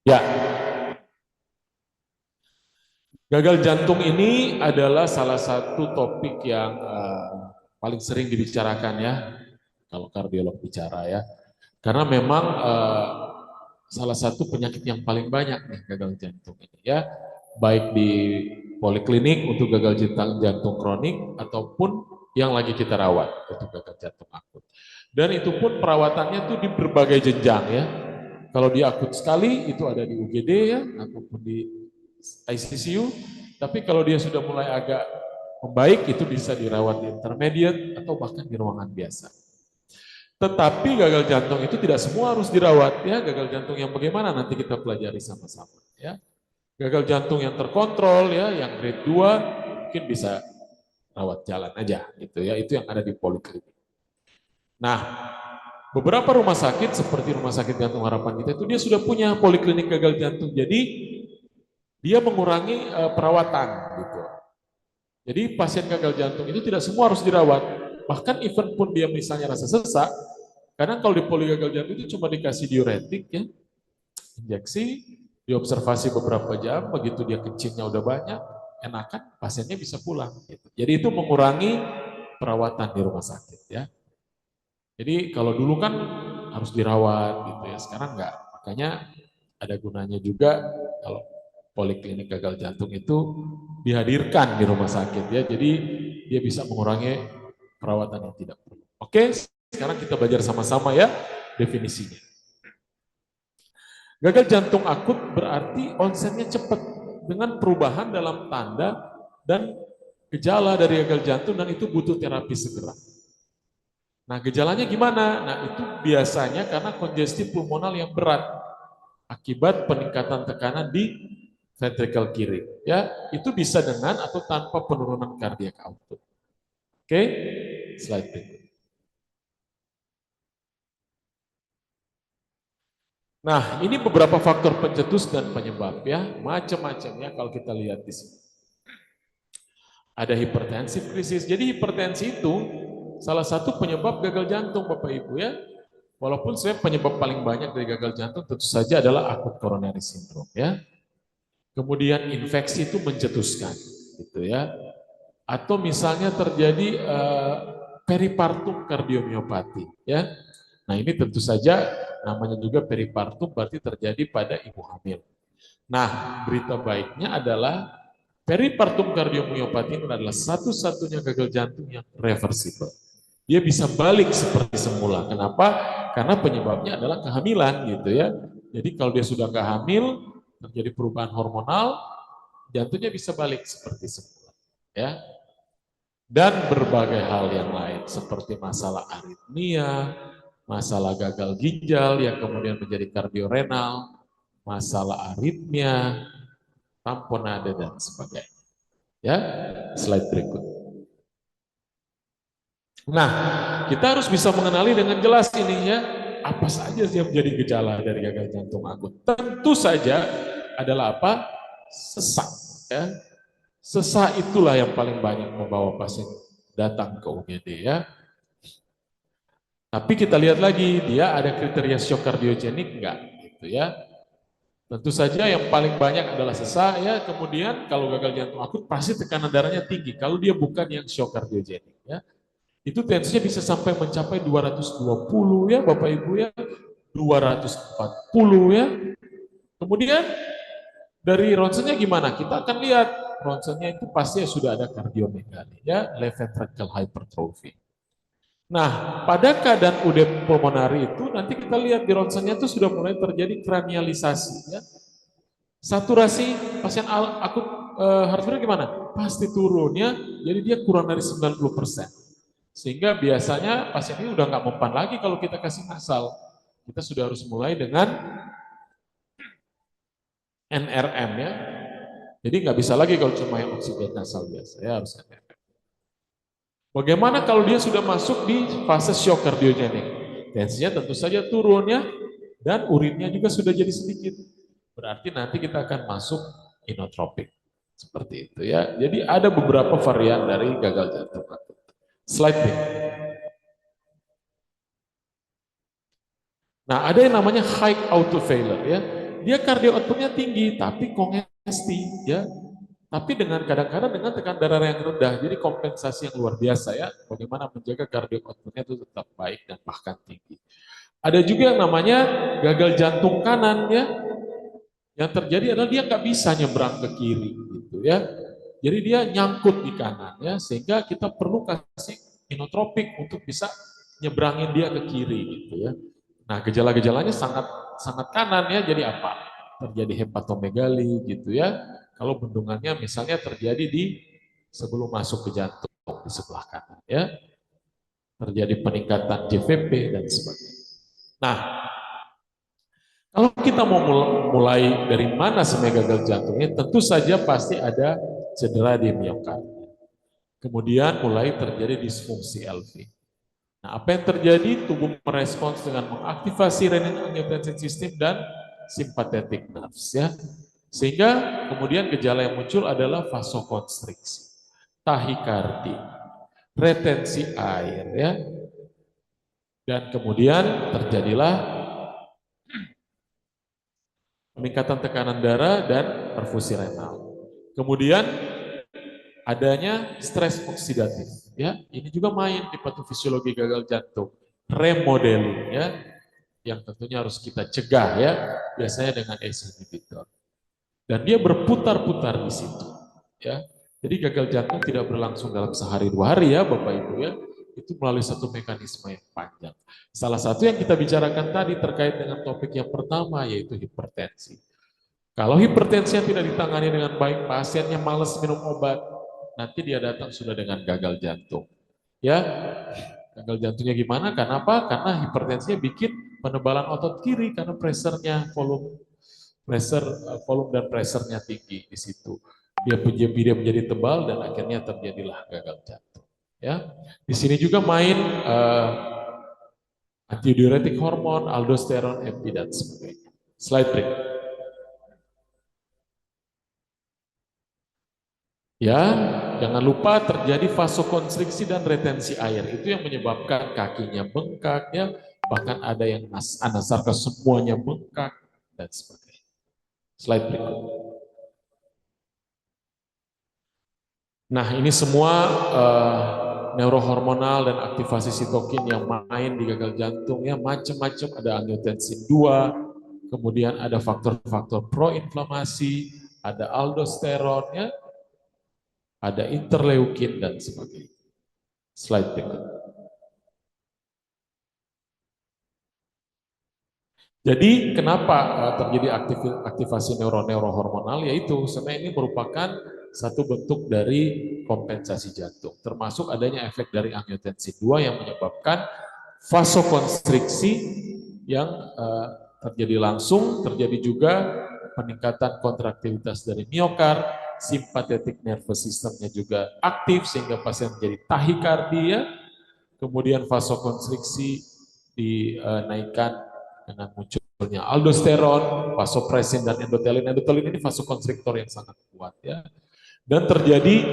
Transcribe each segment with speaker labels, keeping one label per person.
Speaker 1: Ya, gagal jantung ini adalah salah satu topik yang paling sering dibicarakan ya, kalau kardiolog bicara ya. Karena memang salah satu penyakit yang paling banyak nih gagal jantung ini ya, baik di poliklinik untuk gagal jantung kronik ataupun yang lagi kita rawat untuk gagal jantung akut. Dan itu pun perawatannya tuh di berbagai jenjang ya. Kalau di akut sekali itu ada di UGD ya, ataupun di ICU. Tapi kalau dia sudah mulai agak membaik itu bisa dirawat di intermediate atau bahkan di ruangan biasa. Tetapi gagal jantung itu tidak semua harus dirawat ya. Gagal jantung yang bagaimana nanti kita pelajari sama-sama ya. Gagal jantung yang terkontrol ya, yang grade 2 mungkin bisa rawat jalan aja gitu ya. Itu yang ada di poliklinik. Nah, beberapa rumah sakit seperti Rumah Sakit Jantung Harapan kita itu dia sudah punya poliklinik gagal jantung. Jadi dia mengurangi perawatan gitu. Jadi pasien gagal jantung itu tidak semua harus dirawat. Bahkan even pun dia misalnya rasa sesak, karena kalau di poli gagal jantung itu cuma dikasih diuretik ya, injeksi, diobservasi beberapa jam, begitu dia kencingnya udah banyak, enakan pasiennya bisa pulang. Gitu. Jadi itu mengurangi perawatan di rumah sakit ya. Jadi kalau dulu kan harus dirawat gitu ya, sekarang enggak. Makanya ada gunanya juga kalau poliklinik gagal jantung itu dihadirkan di rumah sakit ya. Jadi dia bisa mengurangi perawatan yang tidak perlu. Oke, sekarang kita belajar sama-sama ya definisinya. Gagal jantung akut berarti onsetnya cepat dengan perubahan dalam tanda dan gejala dari gagal jantung dan itu butuh terapi segera. Nah, gejalanya gimana? Nah, itu biasanya karena kongestif pulmonal yang berat akibat peningkatan tekanan di ventricle kiri. Ya, itu bisa dengan atau tanpa penurunan kardiak output. Oke, slide berikut. Nah, ini beberapa faktor pencetus dan penyebab ya, macam-macam ya kalau kita lihat di sini. Ada hipertensif krisis. Jadi hipertensi itu salah satu penyebab gagal jantung Bapak Ibu ya. Walaupun sebenarnya penyebab paling banyak dari gagal jantung tentu saja adalah akut coronary syndrome ya. Kemudian infeksi itu mencetuskan gitu ya. Atau misalnya terjadi peripartum kardiomiopati ya. Nah, ini tentu saja namanya juga peripartum berarti terjadi pada ibu hamil. Nah, berita baiknya adalah peripartum kardiomiopati itu adalah satu-satunya gagal jantung yang reversible. Dia bisa balik seperti semula. Kenapa? Karena penyebabnya adalah kehamilan gitu ya. Jadi kalau dia sudah nggak hamil, terjadi perubahan hormonal, jantungnya bisa balik seperti semula. Ya. Dan berbagai hal yang lain seperti masalah aritmia, masalah gagal ginjal yang kemudian menjadi kardiorenal, masalah aritmia, tamponade dan sebagainya. Ya, slide berikut. Nah, kita harus bisa mengenali dengan jelas ini ya, apa saja yang menjadi gejala dari gagal jantung akut. Tentu saja adalah apa? Sesak. Ya. Sesak itulah yang paling banyak membawa pasien datang ke UGD ya. Tapi kita lihat lagi, dia ada kriteria shock kardiogenik enggak gitu ya. Tentu saja yang paling banyak adalah sesak ya, kemudian kalau gagal jantung akut pasti tekanan darahnya tinggi kalau dia bukan yang shock kardiogenik ya. Itu tensinya bisa sampai mencapai 220 ya Bapak Ibu ya, 240 ya. Kemudian dari ronsennya gimana? Kita akan lihat ronsennya itu pasti sudah ada kardiomegali ya, left ventricle hypertrophy. Nah, pada keadaan udem pulmonari itu nanti kita lihat di ronsennya itu sudah mulai terjadi kranialisasi ya. Saturasi pasien akut heart failure gimana? Pasti turun ya. Jadi dia kurang dari 90%. Sehingga biasanya pasien ini udah nggak mempan lagi kalau kita kasih nasal. Kita sudah harus mulai dengan NRM ya. Jadi nggak bisa lagi kalau cuma yang oksigen nasal biasa ya, harus NRM. Bagaimana kalau dia sudah masuk di fase shock kardiogenik? Tensinya tentu saja turun ya, dan urinnya juga sudah jadi sedikit. Berarti nanti kita akan masuk inotropik. Seperti itu ya. Jadi ada beberapa varian dari gagal jantung akut. Slide nih. Nah, ada yang namanya high auto failure ya. dia kardio outputnya tinggi tapi kongesti ya. Tapi dengan kadang-kadang dengan tekanan darah yang rendah, jadi kompensasi yang luar biasa ya, bagaimana menjaga kardio outputnya itu tetap baik dan bahkan tinggi. Ada juga yang namanya gagal jantung kanan ya, yang terjadi adalah dia nggak bisa nyebrang ke kiri gitu ya. Jadi dia nyangkut di kanan ya, sehingga kita perlu kasih inotropik untuk bisa nyebrangin dia ke kiri gitu ya. Nah, gejala-gejalanya sangat sangat kanan ya. Jadi apa? Terjadi hepatomegali gitu ya. Kalau bendungannya misalnya terjadi di sebelum masuk ke jantung di sebelah kanan ya. Terjadi peningkatan JVP dan sebagainya. Nah, kalau kita mau mulai dari mana sebenarnya gagal jantungnya, tentu saja pasti ada cedera di miokard. Kemudian mulai terjadi disfungsi LV. Nah, apa yang terjadi? Tubuh merespons dengan mengaktifasi renin-angiotensin sistem dan sympathetic nerves ya. Sehingga kemudian gejala yang muncul adalah vasokonstriksi, tahikardi, retensi air ya. Dan kemudian terjadilah peningkatan tekanan darah dan perfusi renal. Kemudian adanya stres oksidatif ya. Ini juga main di patofisiologi gagal jantung, remodeling ya, yang tentunya harus kita cegah ya, biasanya dengan ACE inhibitor. Dan dia berputar-putar di situ ya. Jadi gagal jantung tidak berlangsung dalam sehari dua hari ya Bapak Ibu ya. Itu melalui satu mekanisme yang panjang. Salah satu yang kita bicarakan tadi terkait dengan topik yang pertama yaitu hipertensi. Kalau hipertensi yang tidak ditangani dengan baik, pasiennya malas minum obat, nanti dia datang sudah dengan gagal jantung. Ya, gagal jantungnya gimana? Karena apa? Karena hipertensinya bikin penebalan otot kiri karena pressure-nya, volume dan pressure-nya tinggi di situ. Dia menjadi tebal dan akhirnya terjadilah gagal jantung. Ya, di sini juga main antidiuretik hormon, aldosteron, epi dan sebagainya. Slide break. Ya, jangan lupa terjadi vasokonstriksi dan retensi air. Itu yang menyebabkan kakinya bengkak, ya. Bahkan ada yang anasarka semuanya bengkak dan sebagainya. Slide berikut. Nah, ini semua neurohormonal dan aktivasi sitokin yang main di gagal jantung ya, macam-macam. Ada angiotensin 2, kemudian ada faktor-faktor proinflamasi, ada aldosteron ya, ada interleukin dan sebagainya. Slide berikut. Jadi kenapa terjadi aktivasi neurohormonal? Yaitu sebenarnya ini merupakan satu bentuk dari kompensasi jantung, termasuk adanya efek dari angiotensin 2 yang menyebabkan vasokonstriksi yang terjadi langsung, terjadi juga peningkatan kontraktivitas dari miokard, sympathetic nervous systemnya juga aktif sehingga pasien menjadi tahikardia, kemudian vasokonstriksi dinaikkan dengan munculnya aldosteron, vasopresin dan endotelin. Endotelin ini vasokonstriktor yang sangat kuat ya. Dan terjadi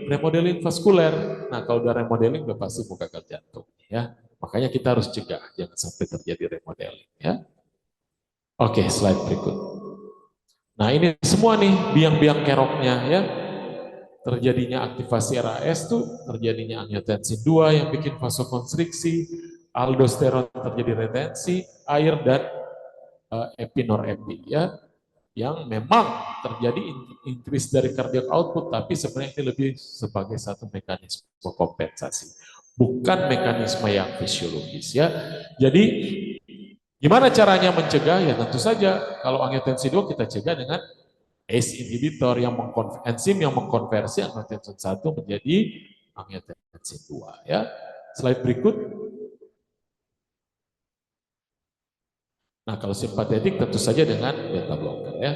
Speaker 1: remodeling vaskuler. Nah, kalau udah remodeling udah pasti mau gagal jantung ya. Makanya kita harus cegah jangan sampai terjadi remodeling ya. Oke, slide berikut. Nah, ini semua nih biang-biang keroknya ya. Terjadinya aktivasi RAS tuh terjadinya angiotensin 2 yang bikin vasokonstriksi, aldosteron terjadi retensi air dan epinorepi ya, yang memang terjadi increase dari cardiac output, tapi sebenarnya ini lebih sebagai satu mekanisme kompensasi, bukan mekanisme yang fisiologis ya. Jadi gimana caranya mencegah? Ya tentu saja kalau angiotensin 2 kita cegah dengan ACE inhibitor yang enzim yang mengkonversi angiotensin 1 menjadi angiotensin 2 ya. Slide berikut. Nah, kalau simpatetik tentu saja dengan beta blocker ya.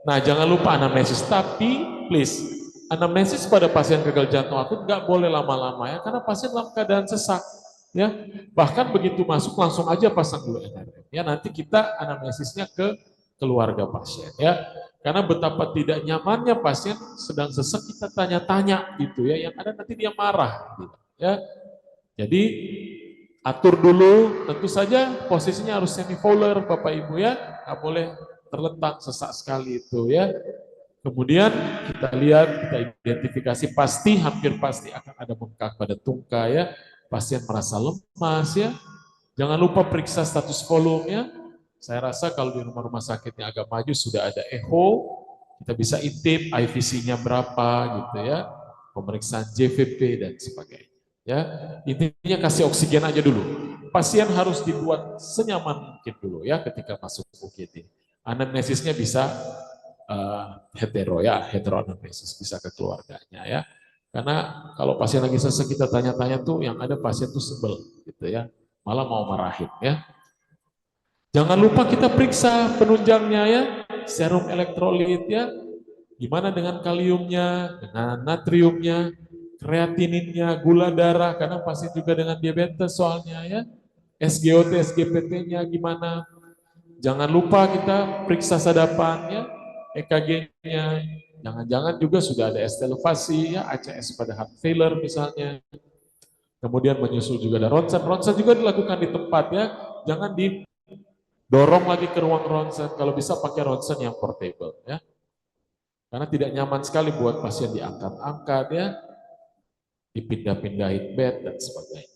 Speaker 1: Nah, jangan lupa anamnesis, tapi please anamnesis pada pasien gagal jantung akut nggak boleh lama-lama ya, karena pasien dalam keadaan sesak ya. Bahkan begitu masuk langsung aja pasang dulu NRM ya. Nanti kita anamnesisnya ke keluarga pasien ya. Karena betapa tidak nyamannya pasien sedang sesak kita tanya-tanya gitu ya, yang ada nanti dia marah gitu ya. Jadi atur dulu, tentu saja posisinya harus semi-fowler Bapak Ibu ya, nggak boleh terlentang, sesak sekali itu ya. Kemudian kita lihat, kita identifikasi hampir pasti akan ada bengkak pada tungkai ya. Pasien merasa lemas ya. Jangan lupa periksa status volume ya. Saya rasa kalau di rumah-rumah sakit yang agak maju sudah ada echo, kita bisa intip IVC-nya berapa gitu ya. Pemeriksaan JVP dan sebagainya. Ya, intinya kasih oksigen aja dulu. Pasien harus dibuat senyaman mungkin dulu ya ketika masuk UGD. Anamnesisnya bisa heteroanamnesis bisa ke keluarganya ya. Karena kalau pasien lagi sesek kita tanya-tanya tuh yang ada pasien tuh sebel gitu ya. Malah mau marahin ya. Jangan lupa kita periksa penunjangnya ya, serum elektrolit ya. Gimana dengan kaliumnya, dengan natriumnya, kreatininnya, gula darah karena pasien juga dengan diabetes soalnya ya. SGOT, SGPT-nya gimana? Jangan lupa kita periksa sadapan ya, EKG-nya. Jangan-jangan juga sudah ada ST elevasi ya, ACS pada heart failure misalnya. Kemudian menyusul juga ada ronsen. Ronsen juga dilakukan di tempat ya. Jangan didorong lagi ke ruang ronsen. Kalau bisa pakai ronsen yang portable ya. Karena tidak nyaman sekali buat pasien diangkat-angkat ya, dipindah-pindahin bed dan sebagainya.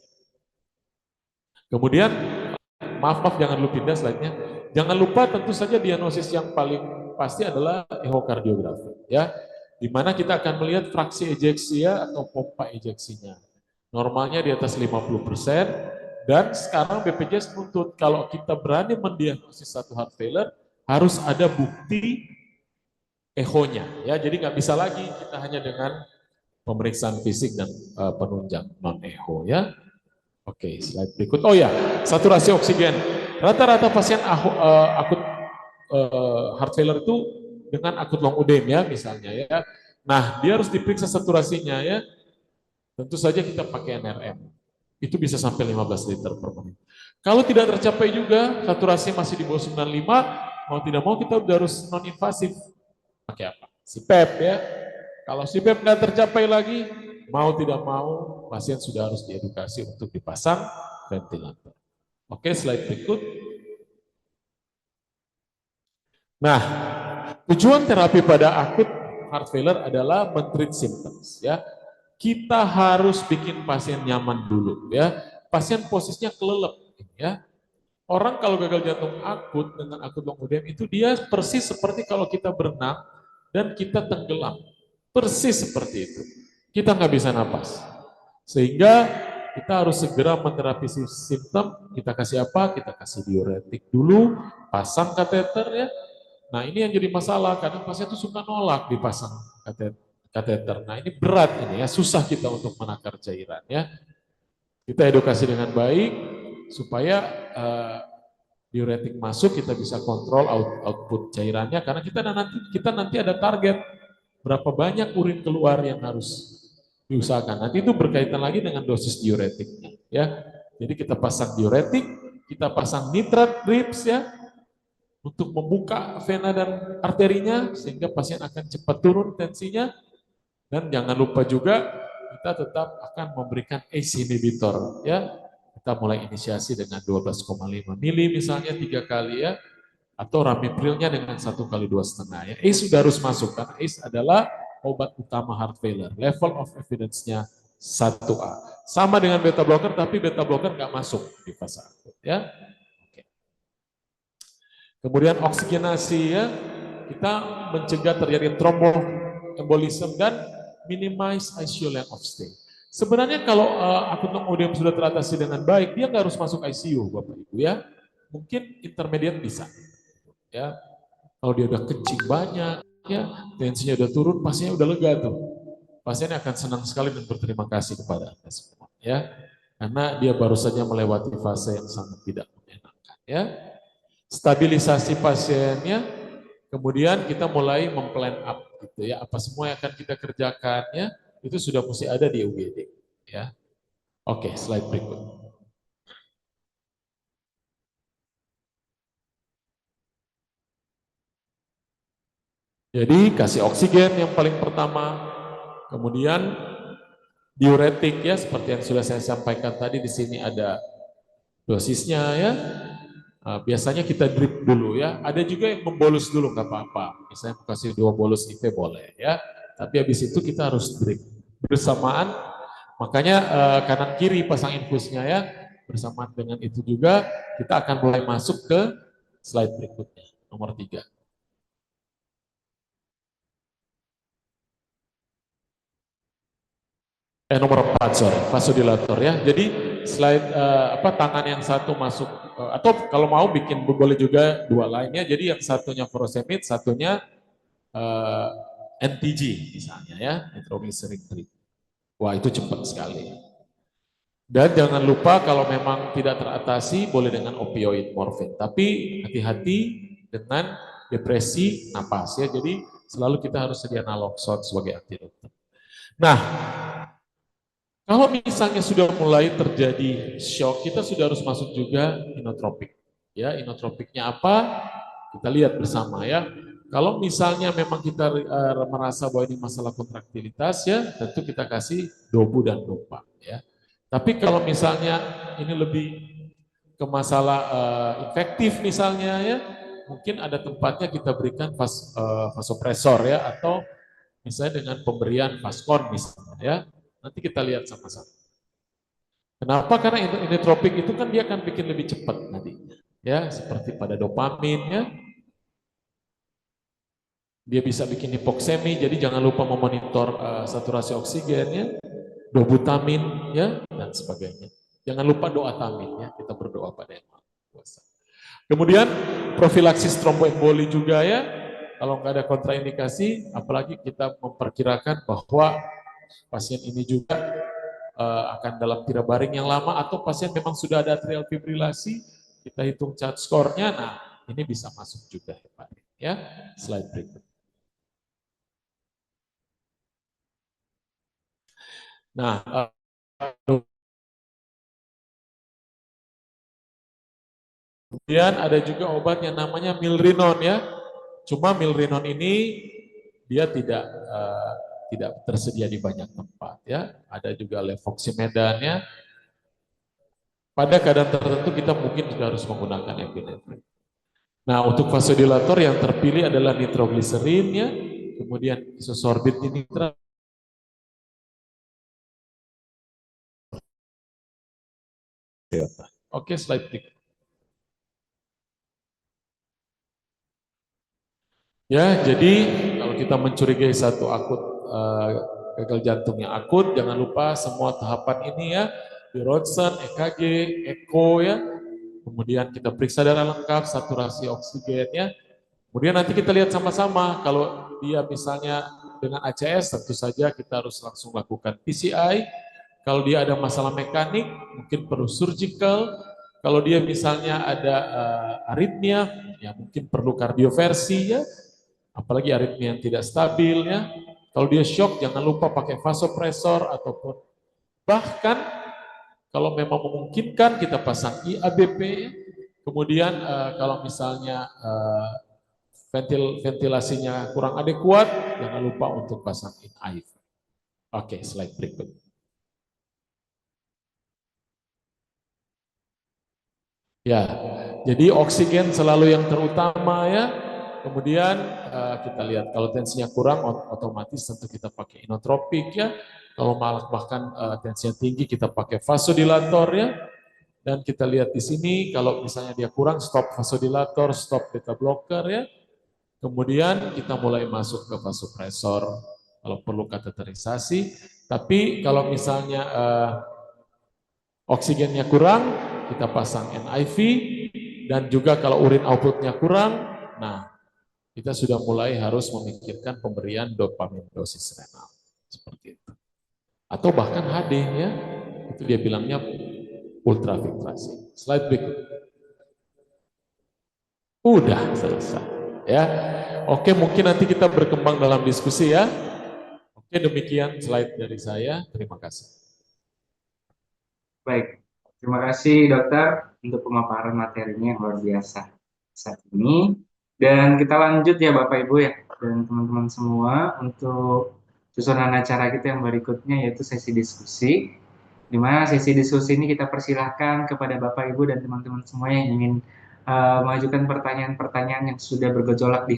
Speaker 1: Kemudian maaf jangan lupa pindah slide-nya. Jangan lupa tentu saja diagnosis yang paling pasti adalah ehokardiografi ya. Di mana kita akan melihat fraksi ejeksi ya atau pompa ejeksinya. Normalnya di atas 50% dan sekarang BPJS menuntut kalau kita berani mendiagnosis satu heart failure harus ada bukti echonya ya. Jadi nggak bisa lagi kita hanya dengan pemeriksaan fisik dan penunjang non echo ya. Oke, slide berikut. Oh ya, saturasi oksigen. Rata-rata pasien akut heart failure itu dengan akut long udem ya misalnya ya. Nah, dia harus diperiksa saturasinya ya. Tentu saja kita pakai NRM. Itu bisa sampai 15 liter per menit. Kalau tidak tercapai juga, saturasi masih di bawah 95, mau tidak mau kita udah harus non-invasif. Pakai apa? CPAP ya. Kalau CPAP nggak tercapai lagi, mau tidak mau, pasien sudah harus diedukasi untuk dipasang ventilator. Oke, slide berikut. Nah, tujuan terapi pada akut heart failure adalah men-treat symptoms ya. Kita harus bikin pasien nyaman dulu ya. Pasien posisinya kelelep ya. Orang kalau gagal jantung akut dengan akut long udem itu dia persis seperti kalau kita berenang dan kita tenggelam. Persis seperti itu. Kita nggak bisa napas. Sehingga kita harus segera menerapi simptom. Kita kasih apa? Kita kasih diuretik dulu, pasang kateter ya. Nah ini yang jadi masalah, kadang pasien itu suka nolak dipasang kateter. Nah ini berat ini ya, susah kita untuk menakar cairan ya. Kita edukasi dengan baik supaya diuretik masuk, kita bisa kontrol output cairannya karena kita nanti ada target berapa banyak urin keluar yang harus diusahakan. Nanti itu berkaitan lagi dengan dosis diuretiknya ya. Jadi kita pasang diuretik, kita pasang nitrat drips ya untuk membuka vena dan arterinya sehingga pasien akan cepat turun tensinya. Dan jangan lupa juga kita tetap akan memberikan ACE inhibitor ya. Kita mulai inisiasi dengan 12,5 mili misalnya 3 kali ya, atau ramiprilnya dengan 1 kali 2,5 ya. ACE sudah harus masuk karena ACE adalah obat utama heart failure. Level of evidence-nya 1A. Sama dengan beta blocker tapi beta blocker nggak masuk di fase akut ya. Oke. Kemudian oksigenasi ya, kita mencegah terjadi thromboembolism dan minimize ICU length of stay. Sebenarnya kalau akut long udem sudah teratasi dengan baik, dia nggak harus masuk ICU, Bapak Ibu ya. Mungkin intermediate bisa. Ya, kalau dia udah kencing banyak, ya tensinya udah turun, pasiennya udah lega tuh. Pasiennya akan senang sekali dan berterima kasih kepada Anda semua, ya. Karena dia baru saja melewati fase yang sangat tidak menyenangkan, ya. Stabilisasi pasiennya, kemudian kita mulai memplan up gitu ya, apa semua yang akan kita kerjakan ya, itu sudah mesti ada di UGD ya. Oke, slide berikut. Jadi kasih oksigen yang paling pertama, kemudian diuretik ya seperti yang sudah saya sampaikan tadi, di sini ada dosisnya ya. Biasanya kita drip dulu ya. Ada juga yang membolus dulu nggak apa-apa. Misalnya kasih 2 bolus IV boleh ya. Tapi habis itu kita harus drip bersamaan. Makanya kanan kiri pasang infusnya ya. Bersamaan dengan itu juga kita akan mulai masuk ke slide berikutnya, nomor 3. Nomor 4, sorry, vasodilator ya. Jadi slide tangan yang satu masuk atau kalau mau bikin boleh juga 2 lainnya. Jadi yang satunya furosemid, satunya NTG misalnya ya, nitroglycerin treat. Wah, itu cepat sekali. Dan jangan lupa kalau memang tidak teratasi boleh dengan opioid morfin. Tapi hati-hati dengan depresi napas ya. Jadi selalu kita harus sedia naloxone sebagai antidotum. Nah, kalau misalnya sudah mulai terjadi shock, kita sudah harus masuk juga inotropik. Ya, inotropiknya apa? Kita lihat bersama ya. Kalau misalnya memang kita merasa bahwa ini masalah kontraktilitas ya, tentu kita kasih dobu dan dopa ya. Tapi kalau misalnya ini lebih ke masalah infektif misalnya ya, mungkin ada tempatnya kita berikan vasopresor ya, atau misalnya dengan pemberian vaskon misalnya ya. Nanti kita lihat sama-sama. Kenapa? Karena inotropik itu kan dia akan bikin lebih cepat nantinya. Ya, seperti pada dopamin ya. Dia bisa bikin hipoksemi, jadi jangan lupa memonitor saturasi oksigen ya, dobutamin ya, dan sebagainya. Jangan lupa doa tamin ya, kita berdoa pada Yang Maha Kuasa. Kemudian profilaksis tromboemboli juga ya, kalau nggak ada kontraindikasi, apalagi kita memperkirakan bahwa pasien ini juga akan dalam tirak baring yang lama, atau pasien memang sudah ada atrial fibrilasi, kita hitung CHAD score-nya, nah ini bisa masuk juga heparin ya. Slide berikut. Nah, kemudian ada juga obat yang namanya milrinon ya. Cuma milrinon ini dia tidak tersedia di banyak tempat ya. Ada juga levoximedan ya. Pada keadaan tertentu kita mungkin juga harus menggunakan epinefrin. Nah, untuk vasodilator yang terpilih adalah nitroglycerin ya, kemudian isosorbit nitrat. Oke, slide berikut. Ya, jadi kalau kita mencurigai satu gagal jantung yang akut, jangan lupa semua tahapan ini ya, di ronsen, EKG, eko ya, kemudian kita periksa darah lengkap, saturasi oksigen ya, kemudian nanti kita lihat sama-sama, kalau dia misalnya dengan ACS, tentu saja kita harus langsung lakukan PCI, kalau dia ada masalah mekanik, mungkin perlu surgical, kalau dia misalnya ada aritmia, ya mungkin perlu kardioversi ya, apalagi aritmia yang tidak stabil ya. Kalau dia shock jangan lupa pakai vasopresor ataupun bahkan kalau memang memungkinkan kita pasang IABP. Kemudian kalau misalnya ventilasinya kurang adekuat, jangan lupa untuk pasang IV. Oke, slide berikut. Ya, jadi oksigen selalu yang terutama ya. Kemudian kita lihat kalau tensinya kurang otomatis tentu kita pakai inotropik ya. Kalau malah bahkan tensinya tinggi kita pakai vasodilator ya. Dan kita lihat di sini kalau misalnya dia kurang stop vasodilator, stop beta blocker ya. Kemudian kita mulai masuk ke vasopresor kalau perlu kateterisasi. Tapi kalau misalnya oksigennya kurang, kita pasang NIV, dan juga kalau urin outputnya kurang, nah kita sudah mulai harus memikirkan pemberian dopamin dosis renal, seperti itu. Atau bahkan HD ya, itu dia bilangnya ultrafiltrasi. Slide berikut. Udah selesai ya. Oke, mungkin nanti kita berkembang dalam diskusi ya. Oke, demikian slide dari saya. Terima kasih.
Speaker 2: Baik, terima kasih dokter untuk pemaparan materinya yang luar biasa saat ini. Dan kita lanjut ya Bapak Ibu ya, dan teman-teman semua untuk susunan acara kita yang berikutnya yaitu sesi diskusi. Di mana sesi diskusi ini kita persilahkan kepada Bapak Ibu dan teman-teman semua yang ingin mengajukan pertanyaan-pertanyaan yang sudah bergejolak di